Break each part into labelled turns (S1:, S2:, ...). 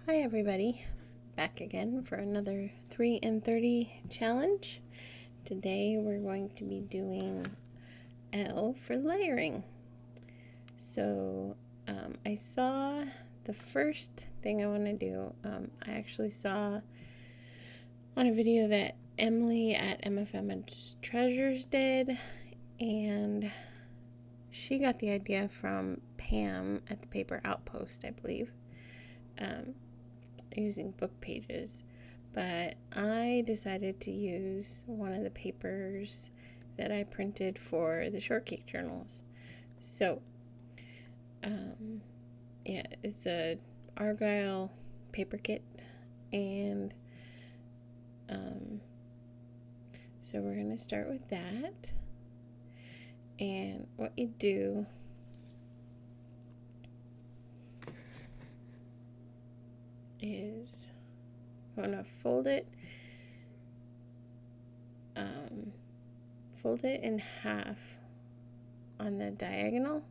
S1: Hi everybody, back again for another 3 in 30 challenge. Today we're going to be doing L for layering. So I saw the first thing I want to do, I actually saw on a video that Emily at MFM Treasures did, and she got the idea from Pam at the Paper Outpost, I believe. Using book pages, but I decided to use one of the papers that I printed for the shortcake journals. So yeah, it's a Argyle paper kit, and so we're going to start with that. And what you do is you want to fold it in half on the diagonal,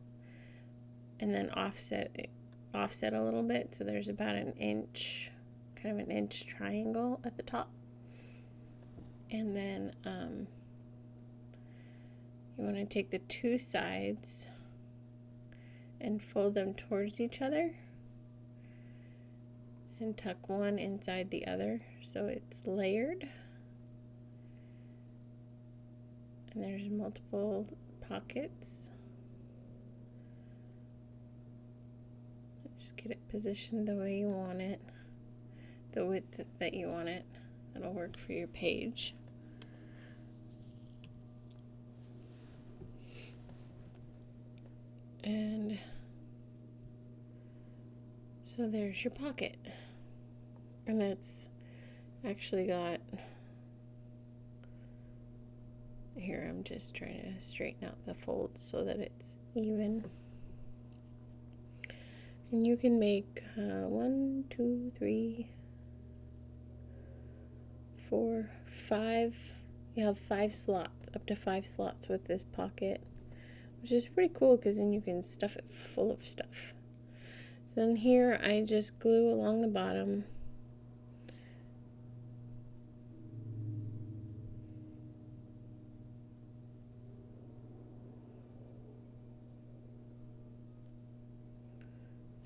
S1: and then offset a little bit, so there's about an inch, kind of an inch triangle at the top. And then you want to take the two sides and fold them towards each other and tuck one inside the other so it's layered. And there's multiple pockets. Just get it positioned the way you want it, the width that you want it. That'll work for your page. And so there's your pocket. And it's actually got, here I'm just trying to straighten out the folds so that it's even. And you can make 1, 2, 3, 4, 5. You have 5 slots, up to 5 slots with this pocket, which is pretty cool because then you can stuff it full of stuff. Then here I just glue along the bottom.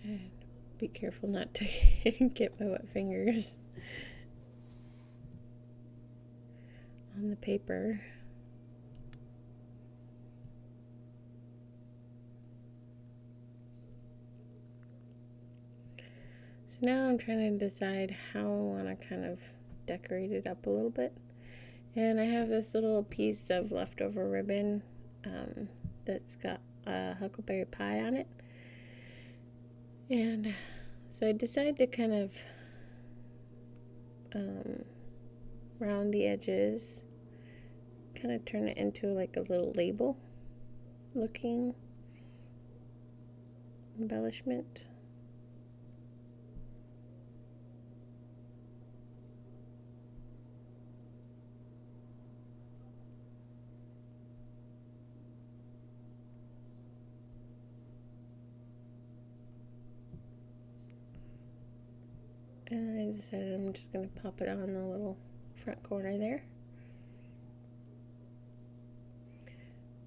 S1: And be careful not to get my wet fingers on the paper. So now I'm trying to decide how I want to kind of decorate it up a little bit. And I have this little piece of leftover ribbon that's got a huckleberry pie on it. And so I decided to kind of round the edges, kind of turn it into like a little label looking embellishment. And I decided I'm just going to pop it on the little front corner there.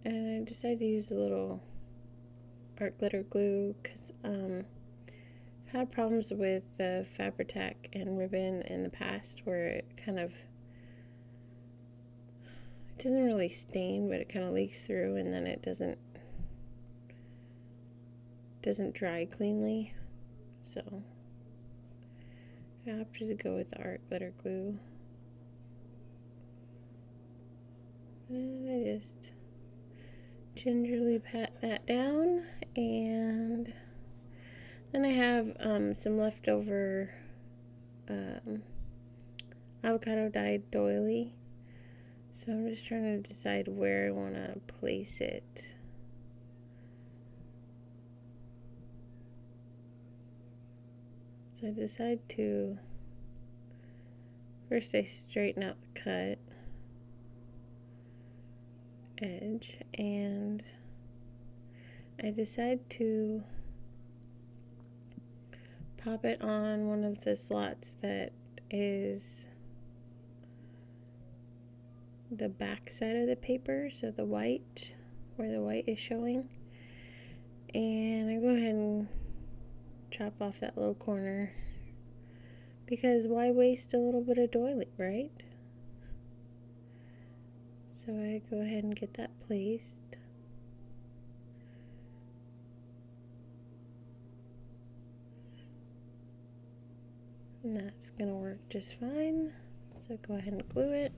S1: And I decided to use a little art glitter glue because I've had problems with the Fabri-Tac and ribbon in the past where it doesn't really stain, but it kind of leaks through, and then it doesn't dry cleanly. So I opted to go with the art glitter glue. And I just gingerly pat that down, and then I have some leftover avocado dyed doily. So I'm just trying to decide where I want to place it. So I decide to, first I straighten out the cut edge, and I decide to pop it on one of the slots that is the back side of the paper, so the white, where the white is showing. And I go ahead and chop off that little corner, because why waste a little bit of doily, right? So I go ahead and get that placed. And that's gonna work just fine. So go ahead and glue it.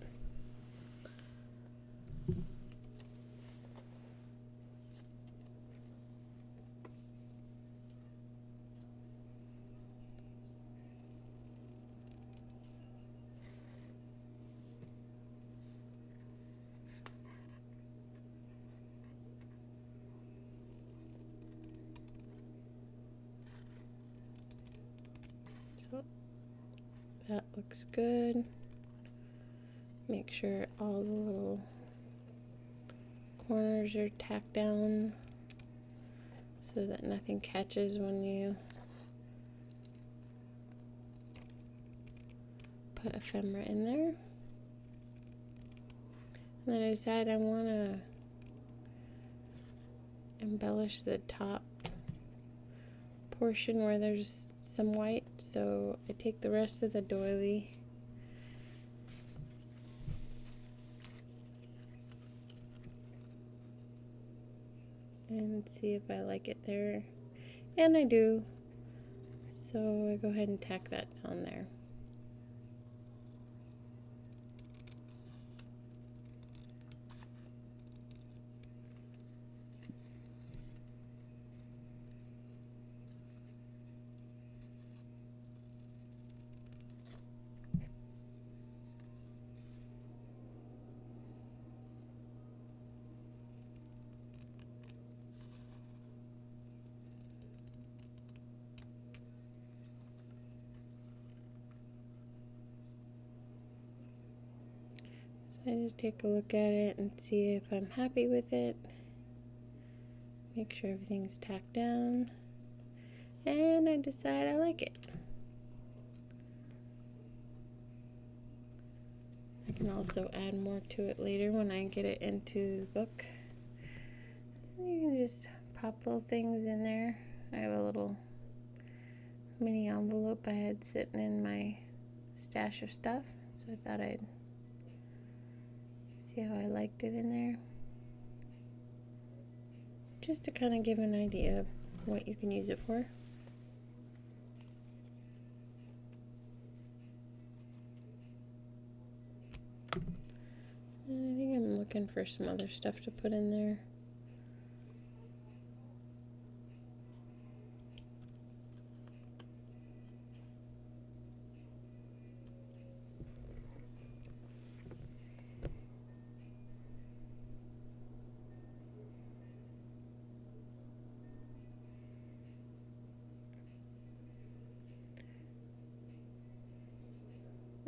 S1: So that looks good. Make sure all the little corners are tacked down so that nothing catches when you put ephemera in there. And then I decide I want to embellish the top portion where there's some white, so I take the rest of the doily and see if I like it there, and I do, so I go ahead and tack that down there. I just take a look at it and see if I'm happy with it. Make sure everything's tacked down. And I decide I like it. I can also add more to it later when I get it into the book. You can just pop little things in there. I have a little mini envelope I had sitting in my stash of stuff, so I thought I'd see how I liked it in there, just to kind of give an idea of what you can use it for. And I think I'm looking for some other stuff to put in there.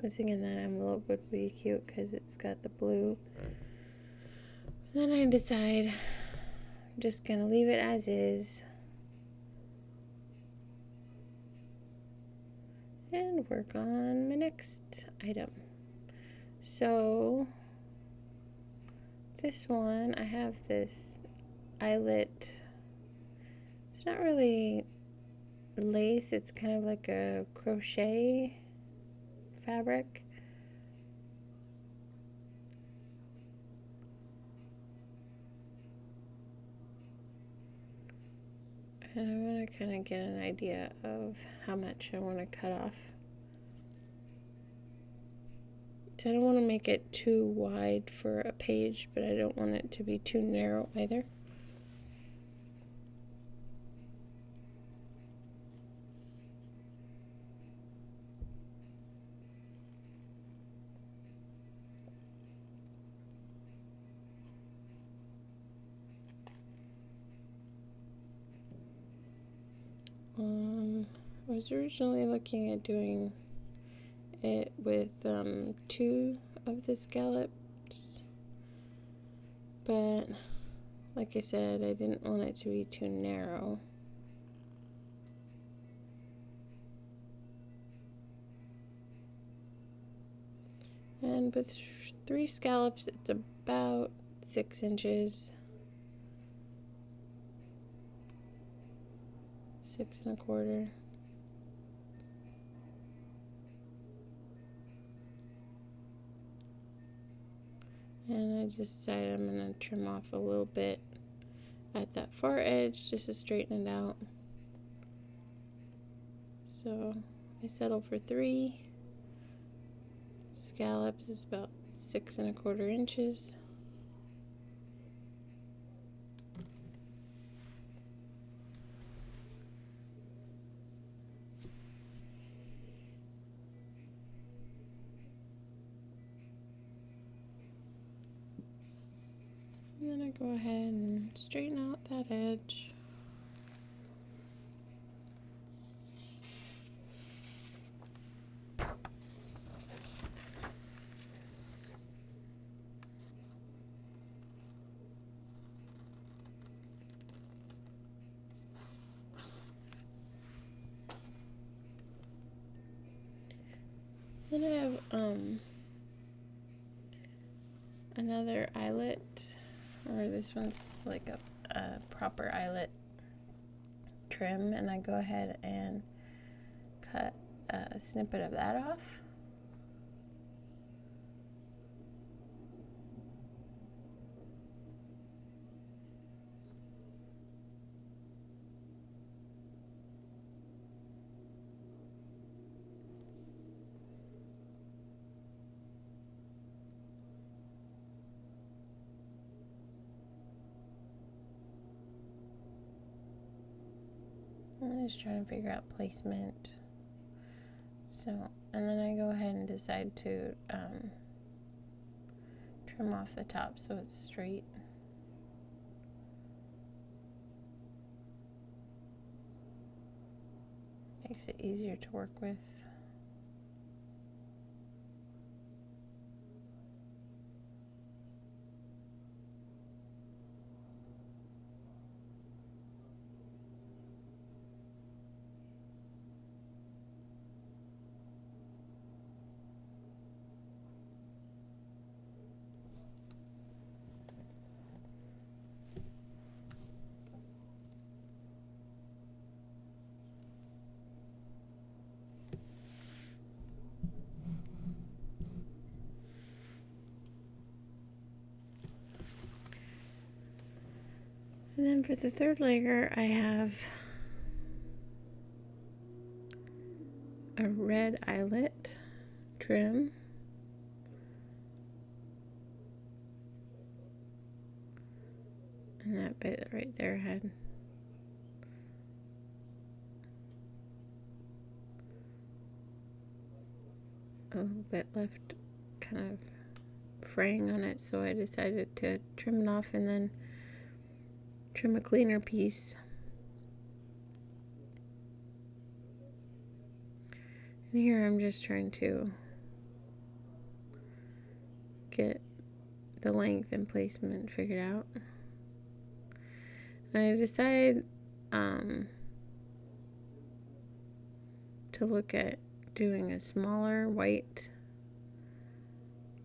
S1: I was thinking that envelope would be cute because it's got the blue. Then I decide I'm just gonna leave it as is and work on my next item. So this one, I have this eyelet. It's not really lace, it's kind of like a crochet fabric. And I want to kind of get an idea of how much I want to cut off. So I don't want to make it too wide for a page, but I don't want it to be too narrow either. I was originally looking at doing it with 2 of the scallops, but like I said, I didn't want it to be too narrow. And with 3 scallops, it's about 6 inches. 6 1/4. And I just decided I'm going to trim off a little bit at that far edge just to straighten it out. So I settled for 3. Scallops is about 6 1/4 inches. And then I go ahead and straighten out that edge. Then I have another eyelet, or this one's like a proper eyelet trim, and I go ahead and cut a snippet of that off. I'm just trying to figure out placement. So, and then I go ahead and decide to trim off the top so it's straight. Makes it easier to work with. And then for the third layer, I have a red eyelet trim. And that bit right there had a little bit left kind of fraying on it, so I decided to trim it off and then trim a cleaner piece. And here I'm just trying to get the length and placement figured out. And I decided to look at doing a smaller white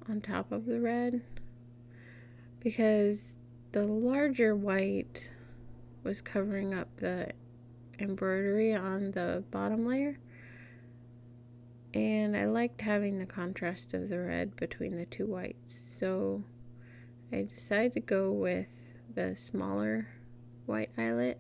S1: on top of the red, because the larger white was covering up the embroidery on the bottom layer, and I liked having the contrast of the red between the two whites, so I decided to go with the smaller white eyelet.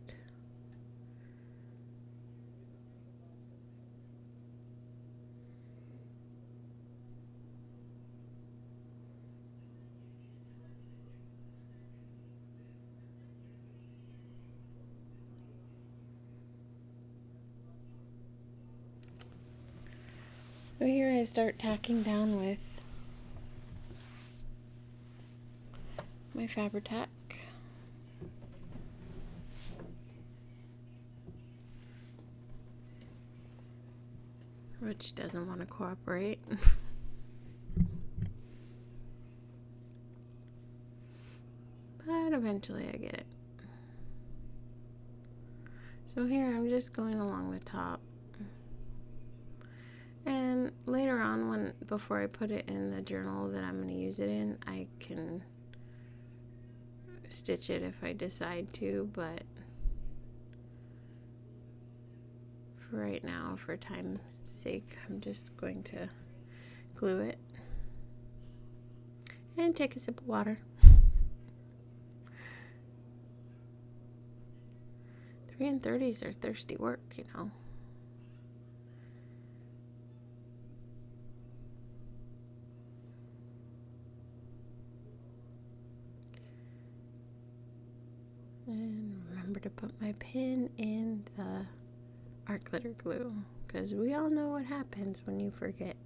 S1: So here I start tacking down with my Fabri-Tac. Which doesn't want to cooperate. But eventually I get it. So here I'm just going along the top. And later on, before I put it in the journal that I'm going to use it in. I can stitch it if I decide to, but for right now, for time's sake, I'm just going to glue it and take a sip of water. 3 and 30s are thirsty work, you know. And remember to put my pin in the art glitter glue, because we all know what happens when you forget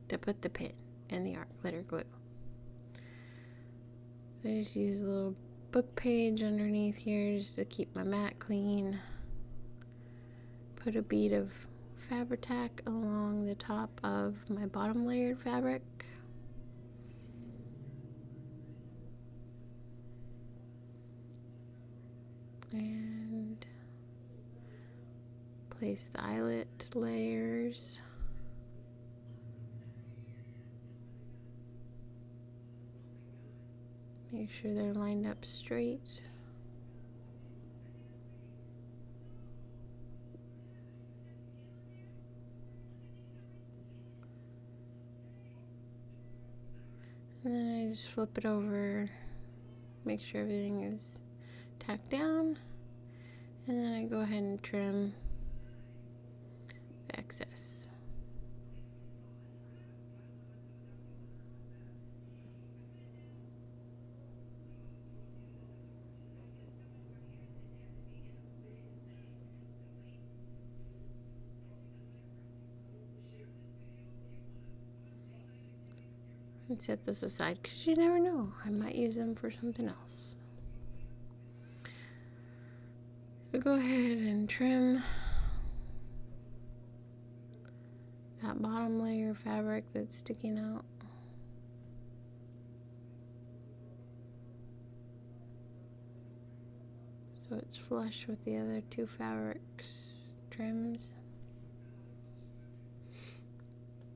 S1: to put the pin in the art glitter glue. So I just use a little book page underneath here just to keep my mat clean. Put a bead of Fabri-Tac along the top of my bottom layered fabric. And place the eyelet layers. Make sure they're lined up straight. And then I just flip it over, make sure everything is tacked down, and then I go ahead and trim the excess. And set this aside because you never know, I might use them for something else. So go ahead and trim that bottom layer of fabric that's sticking out. So it's flush with the other two fabrics trims.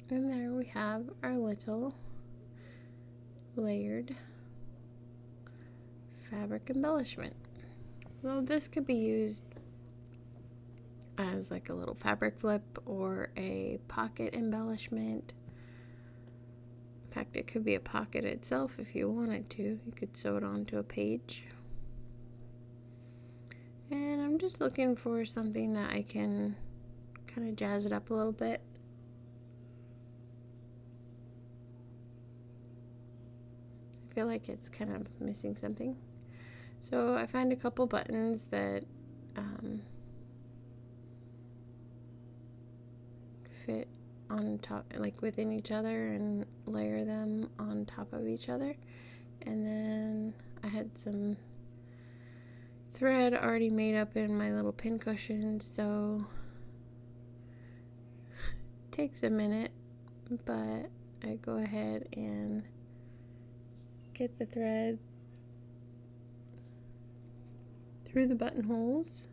S1: And there we have our little layered fabric embellishment. Well, this could be used as like a little fabric flip or a pocket embellishment. In fact, it could be a pocket itself if you wanted to. You could sew it onto a page. And I'm just looking for something that I can kind of jazz it up a little bit. I feel like it's kind of missing something. So I find a couple buttons that fit on top, like within each other, and layer them on top of each other. And then I had some thread already made up in my little pin cushion, so it takes a minute, but I go ahead and get the thread through the buttonholes.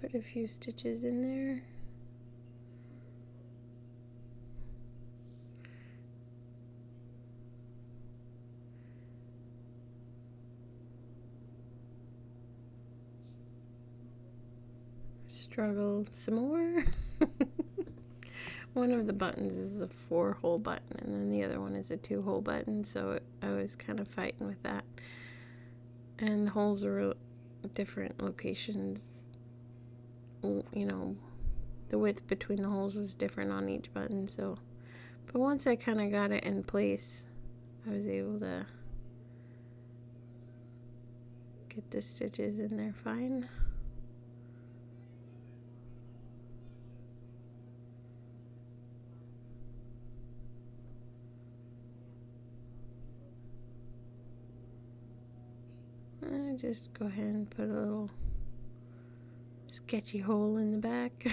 S1: Put a few stitches in there. Struggle some more. One of the buttons is a 4-hole button, and then the other one is a 2-hole button, so I was kind of fighting with that. And the holes are different locations. You know, the width between the holes was different on each button, so. But once I kind of got it in place, I was able to get the stitches in there fine. I just go ahead and put a little sketchy hole in the back.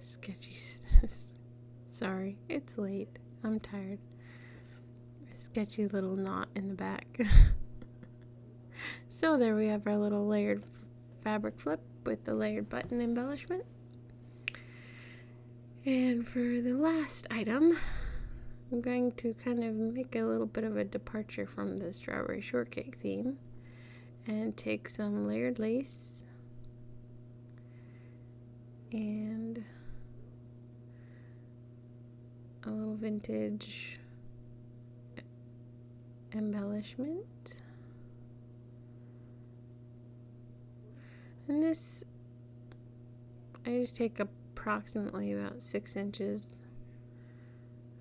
S1: Sketchy. Sorry, it's late. I'm tired. A sketchy little knot in the back. So there we have our little layered fabric flip with the layered button embellishment. And for the last item, I'm going to kind of make a little bit of a departure from the strawberry shortcake theme and take some layered lace and a little vintage embellishment. And this, I just take approximately about 6 inches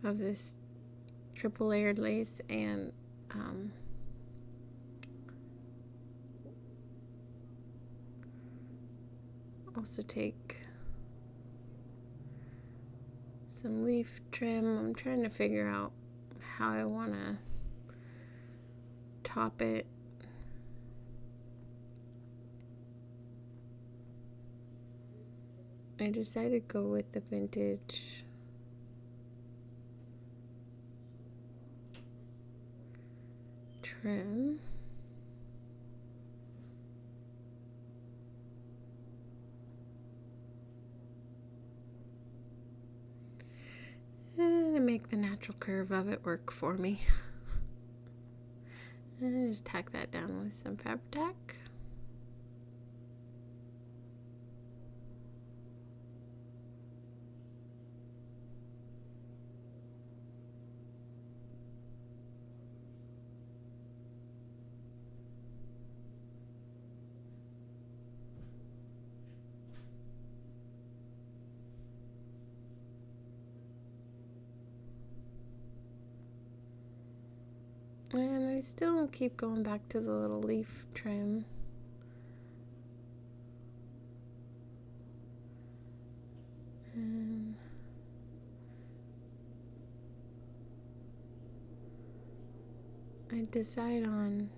S1: of this triple layered lace and also take some leaf trim. I'm trying to figure out how I want to top it. I decided to go with the vintage trim. And I make the natural curve of it work for me. And I just tack that down with some Fabri-Tac. And I still keep going back to the little leaf trim. And I decide on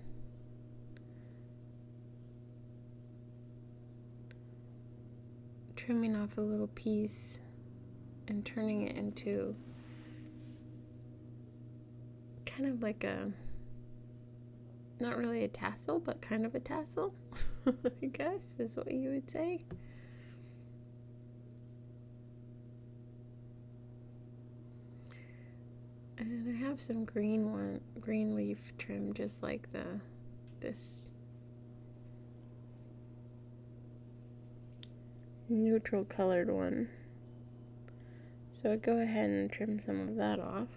S1: trimming off a little piece and turning it into kind of like a, not really a tassel, but kind of a tassel, I guess is what you would say. And I have some green leaf trim, just like this neutral colored one. So I go ahead and trim some of that off,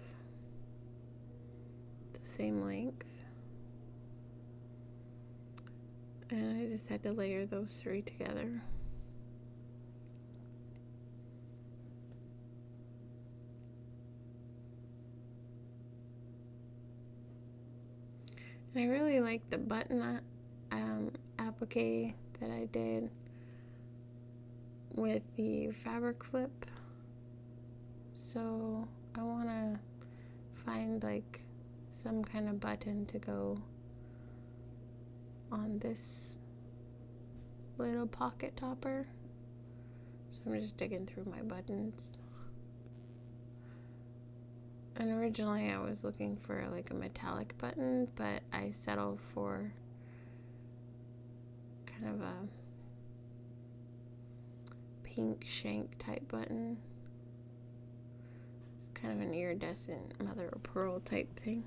S1: the same length. And I just had to layer those 3 together. And I really like the button applique that I did with the fabric flip. So I want to find like some kind of button to go on this little pocket topper. So I'm just digging through my buttons. And originally I was looking for like a metallic button, but I settled for kind of a pink shank type button. It's kind of an iridescent mother of pearl type thing.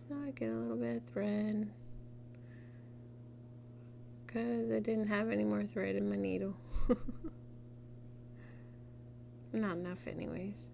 S1: So I get a little bit of thread because I didn't have any more thread in my needle. Not enough anyways.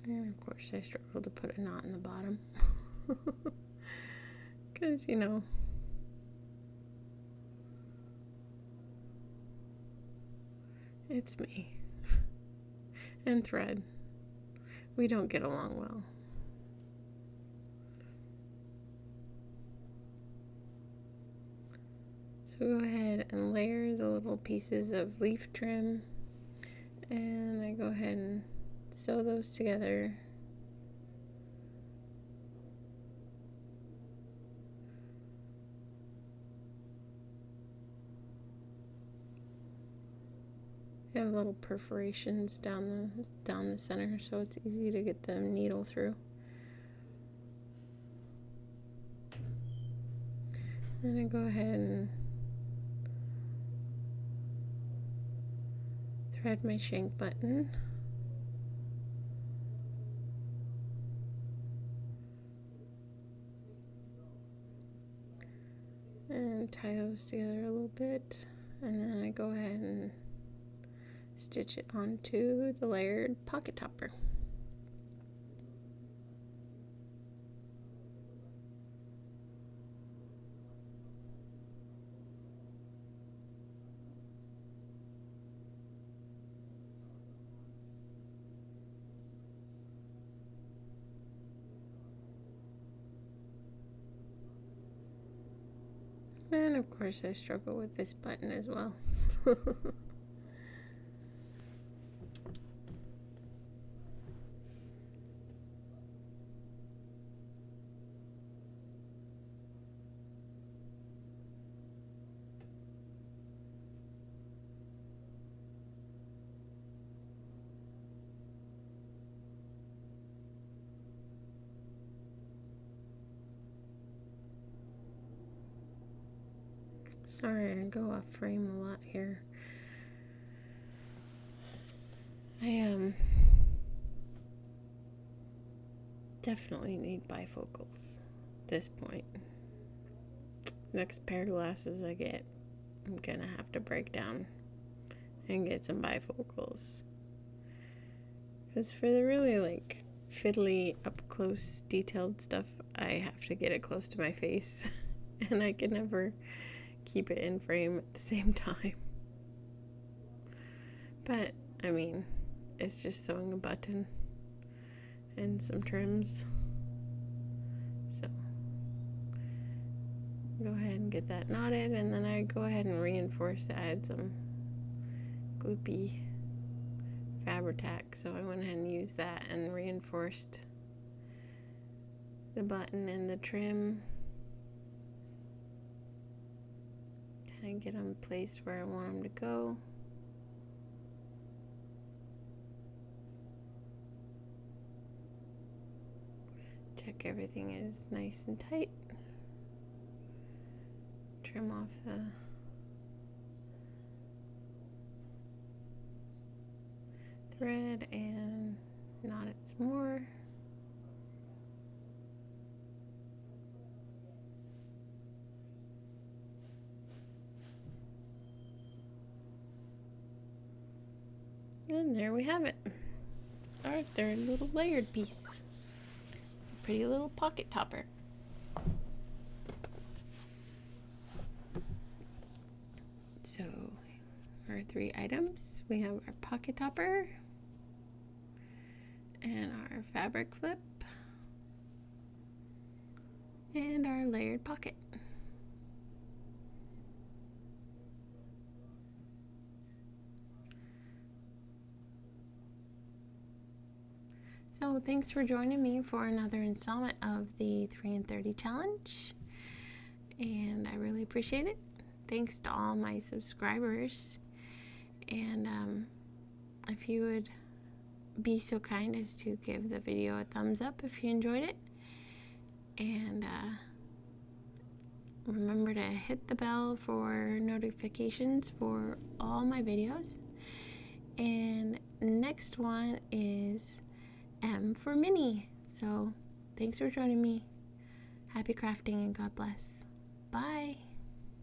S1: And of course I struggle to put a knot in the bottom. Because, you know, it's me. And thread. We don't get along well. So go ahead and layer the little pieces of leaf trim, and I go ahead and sew those together. They have little perforations down the center, so it's easy to get the needle through. Then I go ahead and thread my shank button. And tie those together a little bit, and then I go ahead and stitch it onto the layered pocket topper. And of course I struggle with this button as well. Sorry, I go off frame a lot here. I definitely need bifocals at this point. Next pair of glasses I get, I'm gonna have to break down and get some bifocals. Because for the really like fiddly, up close, detailed stuff, I have to get it close to my face, and I can never keep it in frame at the same time. But I mean, it's just sewing a button and some trims, so go ahead and get that knotted, and then I go ahead and reinforce. I add some gloopy Fabri-Tac, so I went ahead and used that and reinforced the button and the trim. Kind of get them placed where I want them to go. Check everything is nice and tight. Trim off the thread and knot it some more. And there we have it. Our third little layered piece. It's a pretty little pocket topper. So our three items, we have our pocket topper and our fabric flip and our layered pocket. So thanks for joining me for another installment of the 3 in 30 challenge, and I really appreciate it. Thanks to all my subscribers, and if you would be so kind as to give the video a thumbs up if you enjoyed it, and remember to hit the bell for notifications for all my videos. And next one is M for Minnie. So thanks for joining me. Happy crafting and God bless. Bye.